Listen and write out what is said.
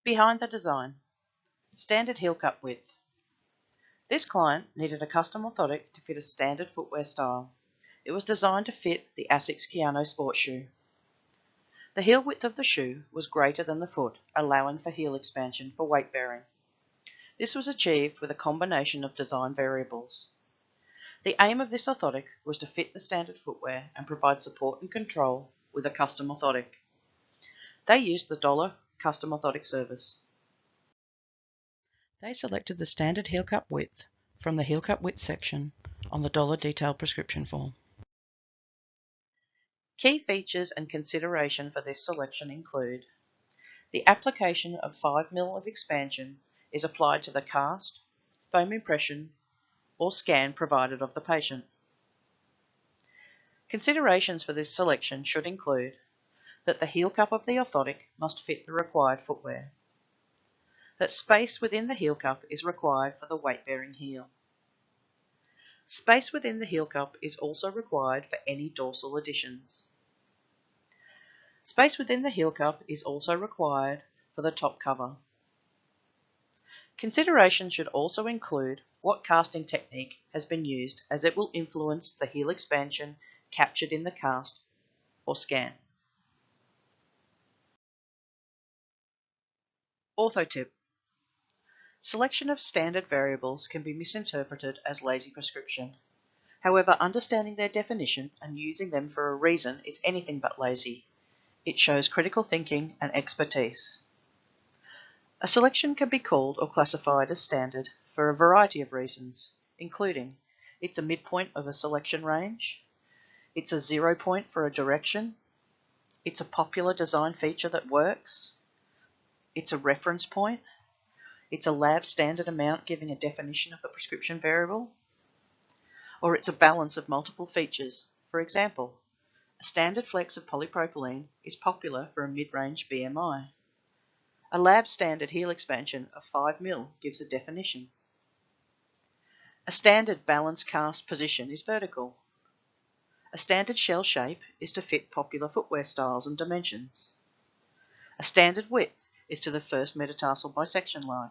Behind the design, standard heel cup width. This client needed a custom orthotic to fit a standard footwear style. It was designed to fit the Asics Kayano sports shoe. The heel width of the shoe was greater than the foot, allowing for heel expansion for weight bearing. This was achieved with a combination of design variables. The aim of this orthotic was to fit the standard footwear and provide support and control with a custom orthotic. They used the DOLA custom orthotic service. They selected the standard heel cup width from the heel cup width section on the DOLA detailed prescription form. Key features and consideration for this selection include the application of 5 mm of expansion is applied to the cast, foam impression, or scan provided of the patient. Considerations for this selection should include that the heel cup of the orthotic must fit the required footwear, that space within the heel cup is required for the weight-bearing heel. Space within the heel cup is also required for any dorsal additions. Space within the heel cup is also required for the top cover. Consideration should also include what casting technique has been used, as it will influence the heel expansion captured in the cast or scan. Orthotip. Selection of standard variables can be misinterpreted as lazy prescription. However, understanding their definition and using them for a reason is anything but lazy. It shows critical thinking and expertise. A selection can be called or classified as standard for a variety of reasons, including it's a midpoint of a selection range, it's a 0 point for a direction, it's a popular design feature that works, it's a reference point, it's a lab standard amount giving a definition of a prescription variable, or it's a balance of multiple features. For example, a standard flex of polypropylene is popular for a mid-range BMI. A lab standard heel expansion of 5 mm gives a definition. A standard balance cast position is vertical. A standard shell shape is to fit popular footwear styles and dimensions. A standard width is to the first metatarsal bisection line.